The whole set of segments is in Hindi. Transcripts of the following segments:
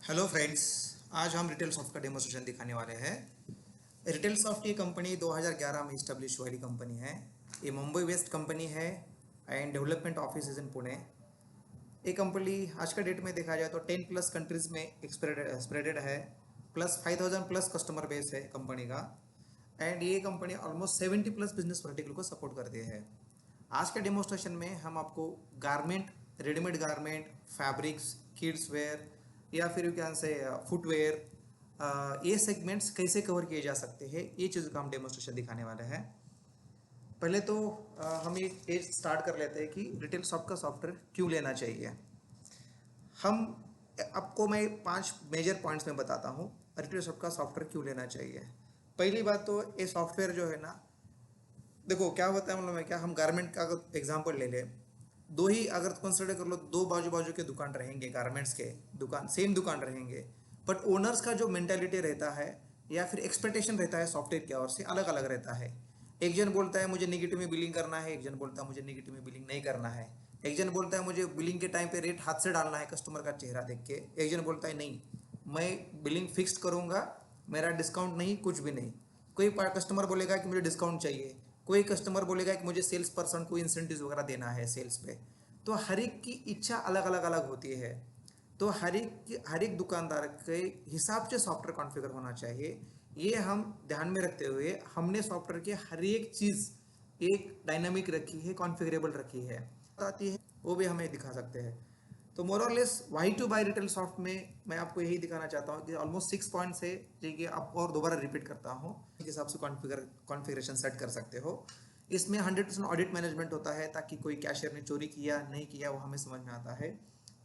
Hello friends. आज हम रिटेल सॉफ्ट का डेमोस्ट्रेशन दिखाने वाले हैं। रिटेल सॉफ्ट ये कंपनी 2011 में इस्टेब्लिश हुई कंपनी है। ये मुंबई वेस्ट कंपनी है and development office is in Pune. ये कंपनी आज का डेट में देखा जाए तो 10 प्लस कंट्रीज में स्प्रेडेड है, प्लस 5000 प्लस कस्टमर बेस है कंपनी का। एंड ये company almost 70 plus business vertical को सपोर्ट करती है। आज के डेमोस्ट्रेशन में हम आपको garment, readymade garment, fabrics, kids where या फिर यू कैन से फुटवेयर, ये सेगमेंट्स कैसे कवर किए जा सकते हैं ये चीज़ का हम डेमोस्ट्रेशन दिखाने वाले हैं। पहले तो हम एक स्टार्ट कर लेते हैं कि रिटेल शॉप का सॉफ्टवेयर क्यों लेना चाहिए। हम आपको मैं 5 मेजर पॉइंट्स में बताता हूँ रिटेल शॉप का सॉफ्टवेयर क्यों लेना चाहिए। पहली बात तो ये सॉफ्टवेयर जो है ना, देखो क्या होता है मतलब, मैं क्या, हम गारमेंट का अगर एग्जांपल ले ले, दो ही अगर कंसिडर कर लो, दो बाजू बाजू के दुकान रहेंगे, गारमेंट्स के दुकान, सेम दुकान रहेंगे, बट ओनर्स का जो मेंटालिटी रहता है या फिर एक्सपेक्टेशन रहता है सॉफ्टवेयर की ओर से अलग अलग रहता है। एक जन बोलता है मुझे नेगेटिव में बिलिंग करना है, एक जन बोलता है मुझे नेगेटिव में बिलिंग नहीं करना है। एक जन बोलता है मुझे बिलिंग के टाइम पे रेट हाथ से डालना है कस्टमर का चेहरा देख के, एक जन बोलता है नहीं, मैं बिलिंग फिक्स्ड करूंगा, मेरा डिस्काउंट नहीं, कुछ भी नहीं। कोई कस्टमर बोलेगा कि मुझे डिस्काउंट चाहिए, कोई कस्टमर बोलेगा कि मुझे सेल्स पर्सन को इंसेंटिव वगैरह देना है सेल्स पे। तो हर एक की इच्छा अलग अलग अलग होती है। तो हर एक दुकानदार के हिसाब से सॉफ्टवेयर कॉन्फ़िगर होना चाहिए। ये हम ध्यान में रखते हुए हमने सॉफ्टवेयर की हर एक चीज़ एक डायनामिक रखी है, कॉन्फ़िगरेबल रखी है, आती है वो भी हमें दिखा सकते हैं। तो मोर और less why to buy retail soft में मैं आपको यही दिखाना चाहता हूँ कि ऑलमोस्ट 6 पॉइंट्स है जो कि आप और दोबारा रिपीट करता हूँ, इस हिसाब से कॉन्फ़िगरेशन सेट कर सकते हो। इसमें 100% ऑडिट मैनेजमेंट होता है ताकि कोई कैशियर ने चोरी किया नहीं किया वो हमें समझ में आता है।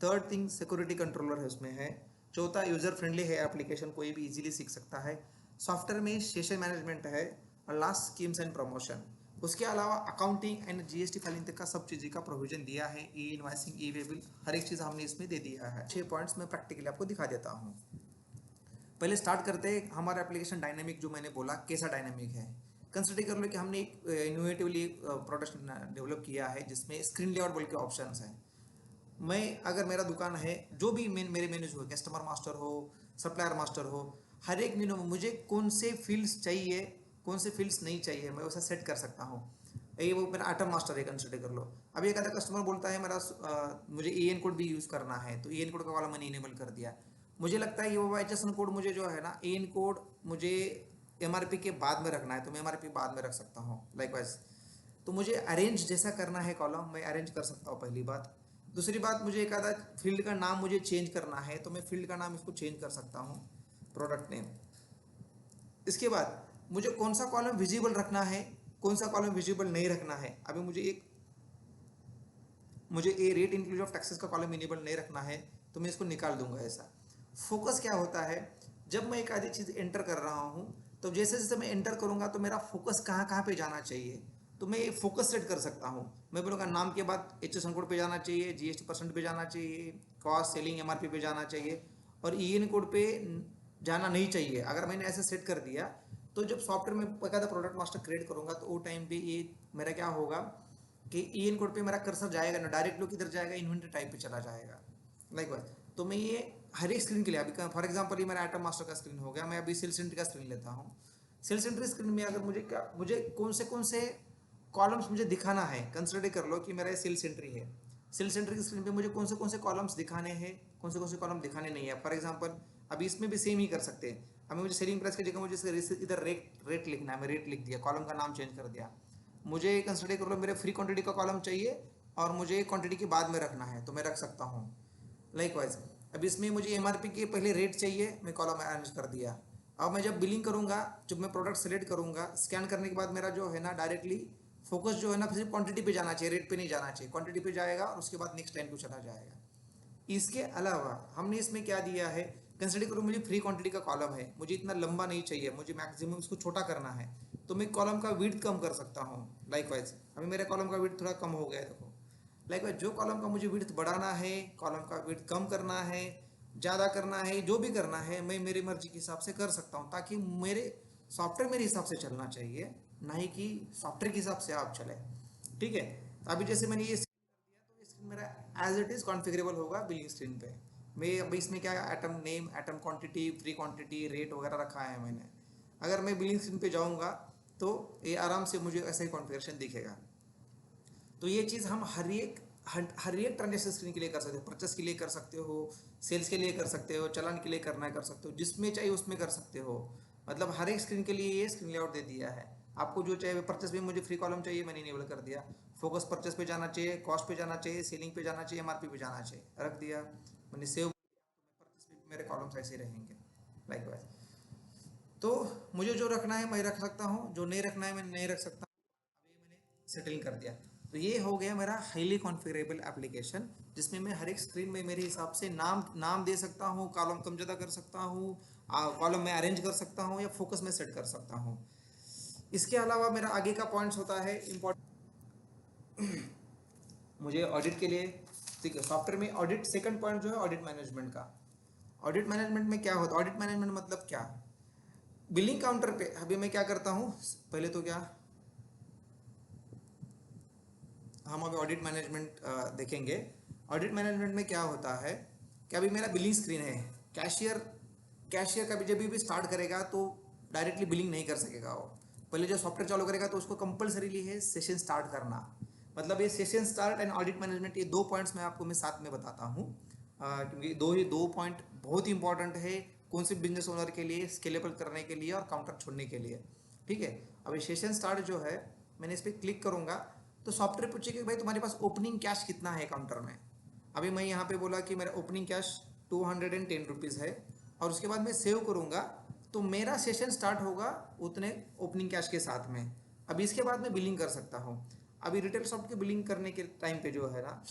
थर्ड थिंग, सिक्योरिटी कंट्रोलर है उसमें है। चौथा, यूज़र फ्रेंडली है एप्लीकेशन, कोई भी इजीली सीख सकता है। सॉफ्टवेयर में सेशन मैनेजमेंट है। और लास्ट, स्कीम्स एंड प्रमोशन। उसके अलावा अकाउंटिंग एंड जीएसटी फाइलिंग तक का सब चीज़ का प्रोविजन दिया है। ई इनवाइसिंग, ई वे बिल, हर एक चीज़ हमने इसमें दे दिया है। 6 पॉइंट्स मैं प्रैक्टिकली आपको दिखा देता हूँ। पहले स्टार्ट करते हैं, हमारा एप्लीकेशन डायनेमिक जो मैंने बोला कैसा डायनेमिक है। कंसिडर कर लो कि हमने एक इनोवेटिवली प्रोडक्ट डेवलप किया है जिसमें स्क्रीन लेआउट बोल के ऑप्शन है। मैं अगर मेरा दुकान है, जो भी मेरे मेन्यूज हो, कस्टमर मास्टर हो, सप्लायर मास्टर हो, हर एक मेनू में मुझे कौन से फील्ड्स चाहिए, कौन से फील्ड्स नहीं चाहिए, मैं वैसा सेट कर सकता हूँ। ये वो मेरा आइटम मास्टर है, कंसिडर कर लो। अब एक आधा कस्टमर बोलता है मेरा मुझे ई एन कोड भी यूज़ करना है, तो ई एन कोड का वाला मैंने इनेबल कर दिया। मुझे लगता है ये वो एच एस एन कोड मुझे जो है ना, ई एन कोड मुझे एम आर पी के बाद में रखना है, तो मैं एम आर पी बाद में रख सकता हूँ लाइकवाइज। तो मुझे अरेंज जैसा करना है कॉलम, मैं अरेंज कर सकता हूँ, पहली बात। दूसरी बात, मुझे एक आधा फील्ड का नाम मुझे चेंज करना है, तो मैं फील्ड का नाम इसको चेंज कर सकता हूँ, प्रोडक्ट नेम। इसके बाद मुझे कौन सा कॉलम विजिबल रखना है, कौन सा कॉलम विजिबल नहीं रखना है। अभी मुझे a rate include of taxes का कॉलम इनेबल नहीं रखना है, तो मैं इसको निकाल दूंगा ऐसा। फोकस क्या होता है, जब मैं एक आधी चीज़ एंटर कर रहा हूँ, तो जैसे जैसे मैं एंटर करूँगा तो मेरा फोकस कहाँ कहाँ पे जाना चाहिए, तो मैं ये फोकस सेट कर सकता हूँ। मैं बोलूँगा नाम के बाद एच एस कोड पे जाना चाहिए, जीएसटी परसेंट पे जाना चाहिए, कॉस्ट सेलिंग एमआरपी पे जाना चाहिए, और ई एन कोड पे जाना नहीं चाहिए। अगर मैंने ऐसे सेट कर दिया, तो जब सॉफ्टवेयर में बकायदा प्रोडक्ट मास्टर क्रिएट करूँगा तो वो टाइम पे ये मेरा क्या होगा कि ई एन कोड पे मेरा कर्सर जाएगा ना, डायरेक्ट लोग किधर जाएगा, इन्वेंटरी टाइप पे चला जाएगा लाइक। तो मैं ये हर एक स्क्रीन के लिए, अभी फॉर एग्जांपल ये मेरा आइटम मास्टर का स्क्रीन हो गया, मैं अभी सेल्स एंट्री का स्क्रीन लेता हूँ। सेल्स एंट्री स्क्रीन में अगर मुझे कौन से कॉलम्स मुझे दिखाना है, कंसिडर कर लो कि मेरा सेल्स एंट्री है। सेल्स एंट्री की स्क्रीन पे मुझे कौन से कॉलम्स दिखाने हैं, कौन से कॉलम दिखाने नहीं है। फॉर एग्जांपल अभी इसमें भी सेम ही कर सकते हैं। अभी मुझे सेलिंग प्राइस की जगह मुझे इधर रेट लिखना है, मैं रेट लिख दिया, कॉलम का नाम चेंज कर दिया। मुझे कंसिडर कर लो मेरे फ्री क्वांटिटी का कॉलम चाहिए और मुझे क्वांटिटी के बाद में रखना है, तो मैं रख सकता हूँ लाइकवाइज। अब इसमें मुझे एमआरपी के पहले रेट चाहिए, मैं कॉलम अरेंज कर दिया। अब मैं जब बिलिंग करूँगा, जब मैं प्रोडक्ट सेलेक्ट करूँगा, स्कैन करने के बाद मेरा जो है ना डायरेक्टली फोकस जो है ना सिर्फ क्वांटिटी पे जाना चाहिए, रेट पे नहीं जाना चाहिए। क्वांटिटी पे जाएगा और उसके बाद नेक्स्ट लाइन को चला जाएगा। इसके अलावा हमने इसमें क्या दिया है, कंसिडर करो मुझे फ्री क्वांटिटी का कॉलम है, मुझे इतना लंबा नहीं चाहिए, मुझे मैक्सिमम उसको छोटा करना है, तो मैं कॉलम का विड्थ कम कर सकता हूँ लाइकवाइज। अभी मेरे कॉलम का विड्थ थोड़ा कम हो गया है, देखो। लाइकवाइज जो कॉलम का मुझे विड्थ बढ़ाना है, कॉलम का विड्थ कम करना है, ज़्यादा करना है, जो भी करना है, मैं मेरी मर्जी के हिसाब से कर सकता हूँ, ताकि मेरे सॉफ्टवेयर मेरे हिसाब से चलना चाहिए, ना ही कि सॉफ्टवेयर के हिसाब से आप चले। ठीक है। तो अभी जैसे मैंने ये स्क्रीन मेरा एज इट इज़ कॉन्फ़िगरेबल होगा बिलिंग स्क्रीन पे। मैं अभी इसमें क्या atom name, atom quantity, free quantity, rate वगैरह रखा है मैंने। अगर मैं बिलिंग स्क्रीन पे जाऊंगा तो ये आराम से मुझे ऐसा ही कॉन्फ़िगरेशन दिखेगा। तो ये चीज़ हम हर एक ट्रांजेक्शन स्क्रीन के लिए कर सकते हो, परचेस के लिए कर सकते हो, सेल्स के लिए कर सकते हो, चालान के लिए करना है कर सकते हो, जिसमें चाहिए उसमें कर सकते हो। मतलब हर एक स्क्रीन के लिए ये स्क्रीन लेआउट दे दिया है। आपको जो चाहिए, परचेस में मुझे फ्री कॉलम चाहिए, मैंने इनेबल कर दिया। फोकस परचेस पे जाना चाहिए, कॉस्ट पे जाना चाहिए, सेलिंग पे जाना चाहिए, एमआरपी पे जाना चाहिए, रख दिया। मैंने सेव, परचेस पे मेरे कॉलम्स ऐसे रहेंगे लाइक वाइज। तो मुझे जो रखना है मैं रख सकता हूँ, जो नहीं रखना है मैं नहीं रख सकता। अभी मैंने सेटिंग कर दिया। तो ये हो गया मेरा हाईली कॉन्फ़िगरेबल एप्लीकेशन, जिसमें मैं हर एक स्क्रीन में मेरे हिसाब से नाम नाम दे सकता हूँ, कॉलम कम ज़्यादा कर सकता हूँ, कॉलम में अरेंज कर सकता हूँ या फोकस में सेट कर सकता हूँ। इसके अलावा मेरा आगे का पॉइंट्स होता है इम्पोर्टेंट। मुझे ऑडिट के लिए, ठीक है, सॉफ्टवेयर में ऑडिट, सेकंड पॉइंट जो है ऑडिट मैनेजमेंट का। ऑडिट मैनेजमेंट में क्या होता है? ऑडिट मैनेजमेंट मतलब क्या? बिलिंग काउंटर पे अभी मैं क्या करता हूँ, पहले तो क्या हम अभी ऑडिट मैनेजमेंट देखेंगे। ऑडिट मैनेजमेंट में क्या होता है कि अभी मेरा बिलिंग स्क्रीन है, कैशियर कैशियर कभी जब भी स्टार्ट करेगा तो डायरेक्टली बिलिंग नहीं कर सकेगा वो। पहले जो सॉफ्टवेयर चालू करेगा तो उसको कंपलसरीली है सेशन स्टार्ट करना। मतलब ये session start and audit management, ये दो पॉइंट्स मैं आपको मैं साथ में बताता हूँ, क्योंकि दो पॉइंट बहुत ही इंपॉर्टेंट है कौन से बिजनेस ओनर के लिए, स्केलेबल करने के लिए और काउंटर छोड़ने के लिए। ठीक है, अभी सेशन स्टार्ट जो है, मैंने इस पर क्लिक करूंगा तो सॉफ्टवेयर पूछे कि भाई तुम्हारे पास ओपनिंग कैश कितना है काउंटर में। अभी मैं यहाँ पे बोला कि मेरा ओपनिंग कैश 210 रुपीज़ है, और उसके बाद मैं सेव करूँगा तो मेरा सेशन स्टार्ट होगा उतने ओपनिंग कैश के साथ में। अभी इसके बाद मैं बिलिंग कर सकता हूँ। अभी रिटेल सॉफ्ट की बिलिंग करने के टाइम पे जो है ना,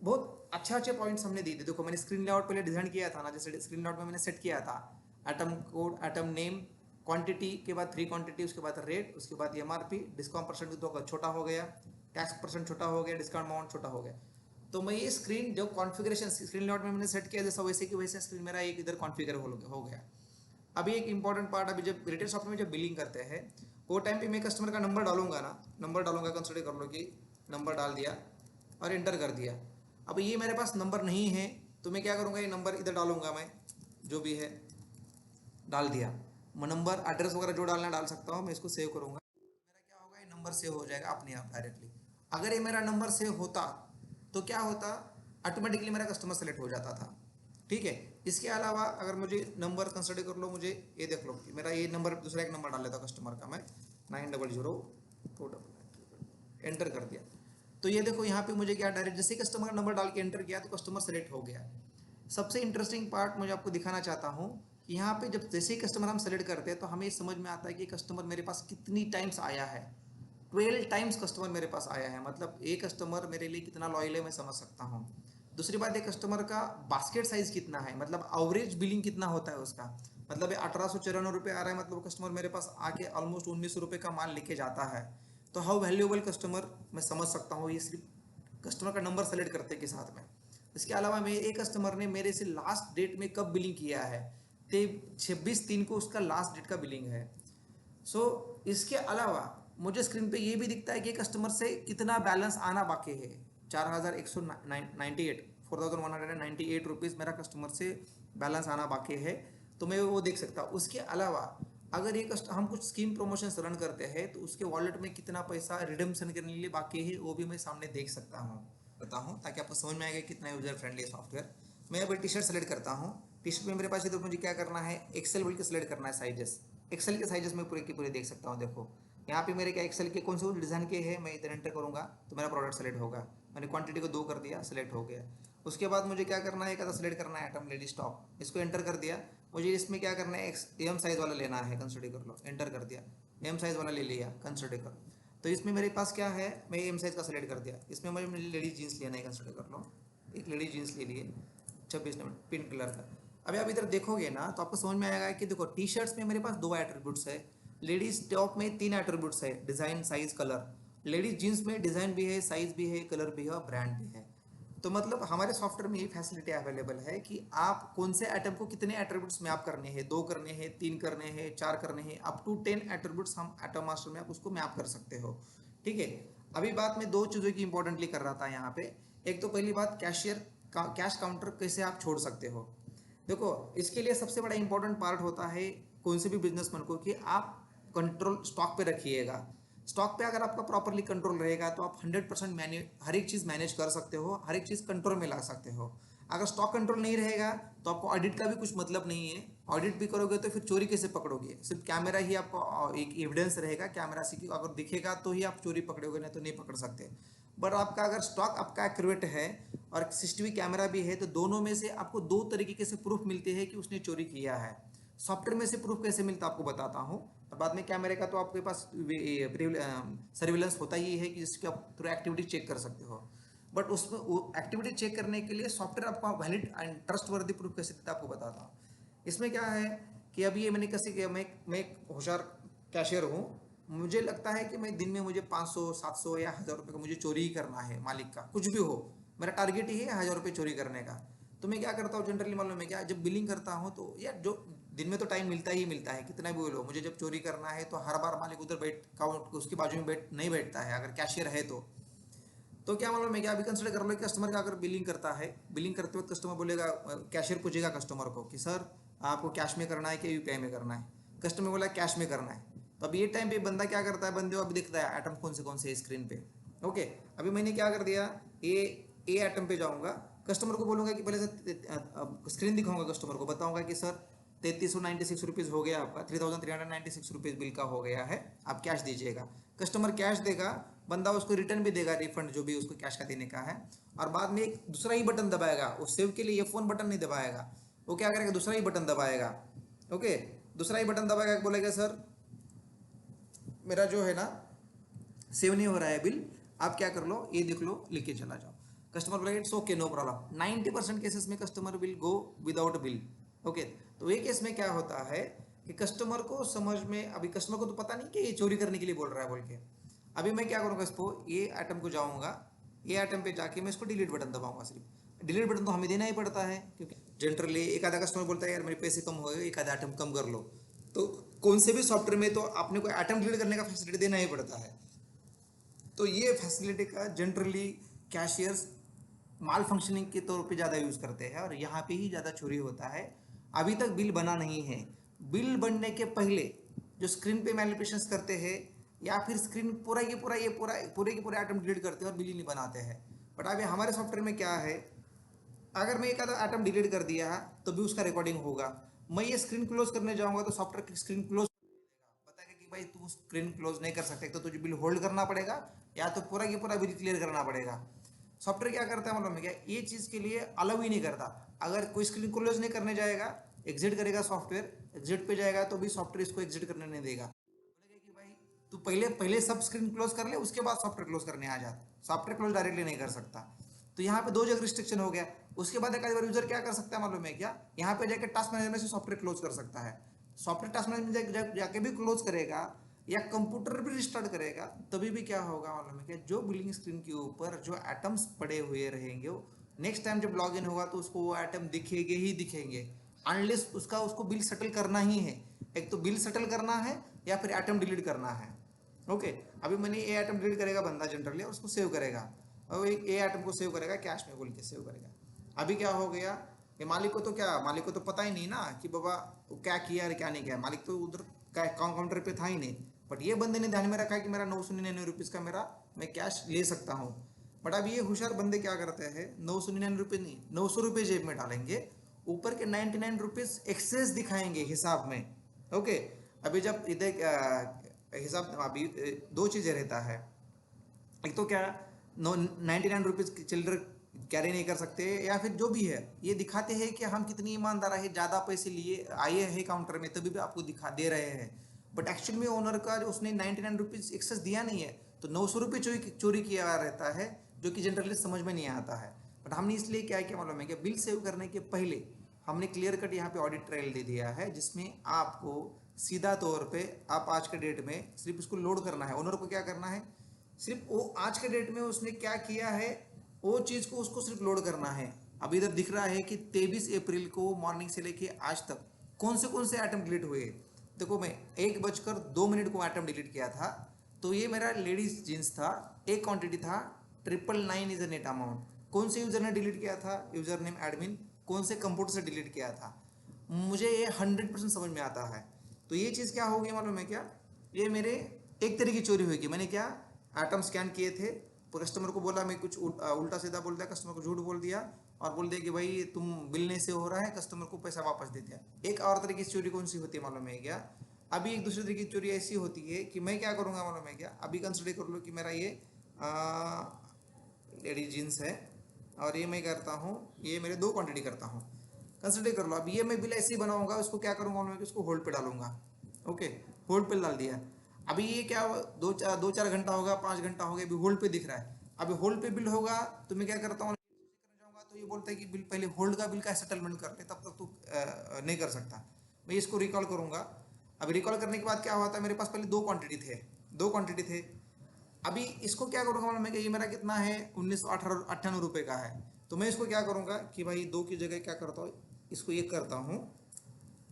बहुत अच्छे पॉइंट्स हमने दिए थे। देखो मैंने स्क्रीन लेआउट पहले डिजाइन किया था ना, जैसे स्क्रीन लेआउट में मैंने सेट किया था atom code, atom name, quantity के बाद फ्री क्वांटिटी, उसके बाद रेट, उसके बाद एमआरपी, डिस्काउंट परसेंट तो छोटा हो गया, टैक्स परसेंट छोटा हो गया, डिस्काउंट अमाउंट छोटा हो गया। तो मैं ये स्क्रीन जो कॉन्फ़िगरेशन स्क्रीन लेआउट में मैंने सेट किया जैसा वैसे की वैसे स्क्रीन मेरा एक इधर कॉन्फ़िगर हो गया। अभी एक इंपॉर्टेंट पार्ट, अभी जब रिटेल शॉप में जब बिलिंग करते हैं वो टाइम पे मैं कस्टमर का नंबर डालूंगा ना, नंबर डालूंगा, कंसिडर कर लो कि नंबर डाल दिया और एंटर कर दिया। अब ये मेरे पास नंबर नहीं है तो मैं क्या करूँगा, ये नंबर इधर डालूंगा, मैं जो भी है डाल दिया। मैं नंबर एड्रेस वगैरह जो डालना डाल सकता हूँ, मैं इसको सेव करूँगा, मेरा क्या होगा, ये नंबर सेव हो जाएगा अपने आप डायरेक्टली। अगर ये मेरा नंबर सेव होता तो क्या होता, ऑटोमेटिकली मेरा कस्टमर सेलेक्ट हो जाता था। ठीक है, इसके अलावा अगर मुझे नंबर कंसिडर कर लो, मुझे ये देख लो कि मेरा ये नंबर, दूसरा एक नंबर डाल लेता कस्टमर का मैं, 9002, एंटर कर दिया। तो ये देखो यहाँ पे मुझे क्या, डायरेक्ट जैसे कस्टमर का नंबर डाल के एंटर किया तो कस्टमर सेलेक्ट हो गया। सबसे इंटरेस्टिंग पार्ट मुझे आपको दिखाना चाहता हूँ कि यहाँ पे जब जैसे ही कस्टमर हम सेलेक्ट करते हैं तो हमें समझ में आता है कि कस्टमर मेरे पास कितनी टाइम्स आया है। 12 टाइम्स कस्टमर मेरे पास आया है, मतलब एक कस्टमर मेरे लिए कितना लॉयल है मैं समझ सकता हूँ। दूसरी बात, एक कस्टमर का बास्केट साइज कितना है, मतलब एवरेज बिलिंग कितना होता है उसका। मतलब 1894 आ रहा है, मतलब कस्टमर मेरे पास आके ऑलमोस्ट 1900 का माल लेके जाता है। तो हाउ वैल्यूएबल कस्टमर मैं समझ सकता हूँ, ये सिर्फ कस्टमर का नंबर सेलेक्ट करते के साथ में। इसके अलावा मैं एक कस्टमर ने मेरे से लास्ट डेट में कब बिलिंग किया है, ते 26/3 को उसका लास्ट डेट का बिलिंग है। सो इसके अलावा मुझे स्क्रीन पे ये भी दिखता है कि कस्टमर से कितना बैलेंस आना बाकी है। 4198, 4198 रुपीज़ मेरा कस्टमर से बैलेंस आना बाकी है, तो मैं वो देख सकता हूँ। उसके अलावा अगर ये हम कुछ स्कीम प्रमोशंस रन करते हैं तो उसके वॉलेट में कितना पैसा रिडम्पशन करने के लिए बाकी है वो भी मैं सामने देख सकता हूँ, ताकि आपको समझ में आएगा कितना यूजर फ्रेंडली सॉफ्टवेयर। मैं अभी टी शर्ट सेलेक्ट करता हूँ। टी शर्ट में मेरे पास इधर मुझे क्या करना है, एक्सेल बोल के सेलेक्ट करना है साइजेस। एक्सेल के साइजेस में पूरे के पूरे देख सकता हूँ। देखो यहाँ पे मेरे क्या एक्सेल के कौन से डिज़ाइन के हैं, मैं इधर एंटर करूँगा तो मेरा प्रोडक्ट सेलेक्ट होगा। मैंने क्वांटिटी को 2 कर दिया, सेलेक्ट हो गया। उसके बाद मुझे क्या करना है, एक आधा सेलेक्ट करना है आइटम लेडीज टॉप, इसको एंटर कर दिया। मुझे इसमें क्या करना है, एम साइज़ वाला लेना है, कंसिडर कर लो, एंटर कर दिया। एम साइज़ वाला ले लिया, कंसिडर कर। तो इसमें मेरे पास क्या है, मैं एम साइज़ का सेलेक्ट कर दिया। इसमें मुझे लेडीज जीन्स लेना है, कंसिडर कर लो, एक लेडीज जीन्स ले लिए 26 नंबर पिंक कलर का। अभी आप इधर देखोगे ना तो आपको समझ में आएगा कि देखो टी शर्ट्स में मेरे पास 2 एट्रीब्यूट्स है, लेडीज टॉप में 3 एट्रीब्यूट्स है, design, size, colour. Ladies jeans में डिज़ाइन भी है, साइज भी है, कलर भी है और ब्रांड भी है। तो मतलब हमारे सॉफ्टवेयर में ये फैसिलिटी अवेलेबल है कि आप कौन से आइटम को कितने एट्रीब्यूट्स मैप करने हैं, 2 करने हैं, 3 करने हैं, 4 करने हैं, अप टू 10 एट्रीब्यूट्स हम एटम मास्टर में आप उसको मैप कर सकते हो। ठीक है, अभी बात मैं 2 चीज़ों की इंपॉर्टेंटली कर रहा था यहाँ पे। एक तो पहली बात, कैश काउंटर कैसे आप छोड़ सकते हो। देखो इसके लिए सबसे बड़ा इंपॉर्टेंट पार्ट होता है कौन से भी बिजनेसमैन को कि आप कंट्रोल स्टॉक पे रखिएगा। स्टॉक पे अगर आपका प्रॉपरली कंट्रोल रहेगा तो आप 100% मैनेज, हर एक चीज़ मैनेज कर सकते हो, हर एक चीज़ कंट्रोल में ला सकते हो। अगर स्टॉक कंट्रोल नहीं रहेगा तो आपको ऑडिट का भी कुछ मतलब नहीं है। ऑडिट भी करोगे तो फिर चोरी कैसे पकड़ोगे? सिर्फ कैमरा ही आपको एक एविडेंस रहेगा, कैमरा से अगर दिखेगा तो ही आप चोरी पकड़ोगे, नहीं तो नहीं पकड़ सकते। बट आपका अगर स्टॉक आपका एक्यूरेट है और सीसीटीवी कैमरा भी है तो दोनों में से आपको दो तरीके से प्रूफ मिलते हैं कि उसने चोरी किया है। सॉफ्टवेयर में से प्रूफ कैसे मिलता है आपको बताता हूँ, और बाद में कैमरे का तो आपके पास सर्विलेंस होता ही है कि जिसकी आप थ्रू एक्टिविटी चेक कर सकते हो। बट उसमें वो एक्टिविटी चेक करने के लिए सॉफ्टवेयर आपको वैलिड एंड ट्रस्टवर्दी प्रूफ कैसे देता है आपको बताता हूँ। इसमें क्या है कि अभी ये मैंने कैसे किया, मैं एक होशियार कैशियर हूँ। मुझे लगता है कि मैं दिन में मुझे 500 700 या 1000 रुपये का मुझे चोरी ही करना है, मालिक का कुछ भी हो, मेरा टारगेट ही है 1000 रुपये चोरी करने का। तो मैं क्या करता हूँ जनरली, मालूम है क्या, जब बिलिंग करता हूँ तो यार जो दिन में तो टाइम मिलता ही मिलता है, कितना भी बोलो, मुझे जब चोरी करना है तो हर बार मालिक उधर बैठ काउंट उसके बाजू में बैठ नहीं बैठता है अगर कैशियर है तो क्या मालूम है क्या, अभी कंसिडर कर लो कि कस्टमर का अगर बिलिंग करता है, बिलिंग करते वक्त कस्टमर बोलेगा, कैशियर पूछेगा कस्टमर को कि सर आपको कैश में करना है कि यूपीआई में करना है। कस्टमर बोला कैश में करना है। तो अब ये टाइम पे बंदा क्या करता है, बंदे को अभी दिखता है आइटम कौन से स्क्रीन पे। ओके, अभी मैंने क्या कर दिया, ए आइटम पे जाऊंगा, कस्टमर को बोलूंगा कि पहले सर स्क्रीन दिखाऊंगा, कस्टमर को बताऊंगा कि सर 3396 हो गया आपका, 3396 बिल का हो गया है, आप कैश दीजिएगा। कस्टमर कैश देगा, बंदा उसको रिटर्न भी देगा, रिफंड जो भी उसको कैश का देने का है। और बाद में एक दूसरा ही बटन दबाएगा, वो सेव के लिए F1 बटन नहीं दबाएगा, वो क्या करेगा, दूसरा ही बटन दबाएगा। ओके, दूसरा ही बटन दबाएगा, बोलेगा सर मेरा जो है ना सेव नहीं हो रहा है बिल, आप क्या कर लो, ये देख लो, लिख के चला जाओ। कस्टमर बोलेगा it's okay no problem. 90% cases में customer will go without bill. Okay, तो ये केस में क्या होता है कि कस्टमर को समझ में, अभी कस्टमर को तो पता नहीं कि ये चोरी करने के लिए बोल रहा है बोल के। अभी मैं क्या करूँगा, इसको ये आइटम को जाऊँगा, ये आइटम पे जाके मैं इसको डिलीट बटन दबाऊंगा। सिर्फ डिलीट बटन तो हमें देना ही पड़ता है, क्योंकि जनरली एक आधा कस्टमर बोलता है यार मेरे पैसे कम हो गए, एक आधा आइटम कम कर लो। तो कौन से भी सॉफ्टवेयर में तो आपने कोई आइटम डिलीट करने का फैसिलिटी देना ही पड़ता है। तो ये फैसिलिटी का जनरली कैशियर्स माल फंक्शनिंग के तौर पे ज़्यादा यूज़ करते हैं और यहाँ पे ही ज़्यादा चोरी होता है। अभी तक बिल बना नहीं है, बिल बनने के पहले जो स्क्रीन पे मैनिपुलेशंस करते हैं या फिर स्क्रीन पूरा पूरे के पूरे आइटम डिलीट करते हैं और बिल ही नहीं बनाते हैं। बट अभी हमारे सॉफ्टवेयर में क्या है, अगर मैं एक आधा आइटम डिलीट कर दिया तो भी उसका रिकॉर्डिंग होगा। मैं ये स्क्रीन क्लोज करने जाऊँगा तो सॉफ्टवेयर की स्क्रीन क्लोज बताएगा कि भाई तू स्क्रीन क्लोज नहीं कर सकते, तो तुझे बिल होल्ड करना पड़ेगा या तो पूरा की पूरा बिल क्लियर करना पड़ेगा। सॉफ्टवेयर क्या करता है मालूम है क्या, ये चीज़ के लिए अलाउ ही नहीं करता। अगर कोई स्क्रीन क्लोज नहीं करने जाएगा, एग्जिट करेगा सॉफ्टवेयर, एग्जिट पे जाएगा तो भी सॉफ्टवेयर इसको एग्जिट करने नहीं देगा, बोलेगा कि भाई तू पहले पहले सब स्क्रीन क्लोज कर ले, उसके बाद सॉफ्टवेयर क्लोज करने आ जा। सॉफ्टवेयर क्लोज डायरेक्टली नहीं कर सकता। तो यहाँ पे दो जगह रिस्ट्रिक्शन हो गया। उसके बाद एक बार यूजर क्या कर सकता है मालूम है क्या, यहाँ पे जाके टास्क मैनेजर में से सॉफ्टवेयर क्लोज कर सकता है। सॉफ्टवेयर टास्क मैनेजर में जाके भी क्लोज करेगा या कंप्यूटर भी रिस्टार्ट करेगा, तभी भी क्या होगा मालूम है क्या, जो बिलिंग स्क्रीन के ऊपर जो एटम्स पड़े हुए रहेंगे, नेक्स्ट टाइम जब लॉग इन होगा तो उसको वो आइटम दिखेंगे ही दिखेंगे, अनलेस उसको बिल सेटल करना ही है। एक तो बिल सेटल करना है या फिर आइटम डिलीट करना है। ओके, अभी मैंने ए आइटम डिलीट करेगा बंदा जनरली, और उसको सेव करेगा, और एक ए आइटम को सेव करेगा, कैश में बोल के सेव करेगा। अभी क्या हो गया, ये मालिक को तो क्या, मालिक को तो पता ही नहीं ना कि बाबा क्या किया और क्या नहीं किया, मालिक तो उधर काउंटर पे था ही नहीं। बट ये बंदे ने ध्यान में रखा है कि मेरा 999 रुपीज़ का मेरा मैं कैश ले सकता हूँ। बट अब ये होशियार बंदे क्या करते हैं, 999 नहीं 900 रुपये जेब में डालेंगे, ऊपर के 99 रुपीज़ एक्सेस दिखाएंगे हिसाब में। ओके, अभी जब इधर हिसाब अभी दो चीज़ें रहता है, एक तो क्या 99 रुपीज़ चिल्ड्रन कैरी नहीं कर सकते, या फिर जो भी है ये दिखाते हैं कि हम कितनी ईमानदार है, ज़्यादा पैसे लिए आए हैं काउंटर में तभी भी आपको दिखा दे रहे हैं। बट एक्चुअल में ओनर का उसने 99 रुपीज़ एक्सेस दिया नहीं है, तो 900 रुपये चोरी किया रहता है, जो कि जनरली समझ में नहीं आता है। बट हमने इसलिए क्या किया मालूम है कि बिल सेव करने के पहले हमने क्लियर कट यहाँ पे ऑडिट ट्रायल दे दिया है, जिसमें आपको सीधा तौर पे आप आज के डेट में सिर्फ इसको लोड करना है। ओनर को क्या करना है, सिर्फ वो आज के डेट में उसने क्या किया है वो चीज़ को उसको सिर्फ लोड करना है। अब इधर दिख रहा है कि 23 अप्रैल को मॉर्निंग से लेके आज तक कौन से आइटम डिलीट हुए। देखो मैं 1:02 को आइटम डिलीट किया था, तो ये मेरा लेडीज जीन्स था, एक क्वांटिटी था 999 इज अ नेट अमाउंट। कौन से यूजर ने डिलीट किया था, यूजर नेम एडमिन, कौन से कंप्यूटर से डिलीट किया था, मुझे ये 100% समझ में आता है। तो ये चीज़ क्या होगी मालूम है क्या, ये मेरे एक तरह की चोरी होगी। मैंने क्या आइटम स्कैन किए थे, कस्टमर को बोला, मैं कुछ उल्टा सीधा बोल दिया, कस्टमर को झूठ बोल दिया और बोल दिया कि भाई तुम बिल नहीं से हो रहा है, कस्टमर को पैसा वापस दे दिया। एक और तरह की चोरी कौन सी होती है मालूम है क्या, अभी एक दूसरी तरह की चोरी ऐसी होती है कि मैं क्या करूँगा मालूम है क्या, अभी कंसिडर कर लो कि मेरा ये लेडीज जीन्स है और ये मैं करता हूँ, ये मेरे 2 क्वांटिटी करता हूँ, कंसिडर कर लो। अब ये मैं बिल ऐसे ही बनाऊंगा, उसको क्या करूँगा मालूम है कि उसको होल्ड पे डालूंगा। ओके, होल्ड पे डाल दिया। अभी ये क्या 2-4 घंटा होगा, 5 घंटा हो गया, अभी होल्ड पे दिख रहा है। अभी होल्ड पे बिल होगा तो मैं क्या करता हूँ, जाऊंगा तो ये बोलता है कि बिल पहले होल्ड का बिल का सेटलमेंट कर ले, तब तक तू नहीं कर सकता। मैं इसको रिकॉल करूंगा। अब रिकॉल करने के बाद क्या हुआ था, मेरे पास पहले 2 क्वांटिटी थे। अभी इसको क्या करूंगा मालूम है कि ये मेरा कितना है 1998 रुपये का है। तो मैं इसको क्या करूंगा कि भाई 2 की जगह क्या करता हूँ, इसको ये करता हूँ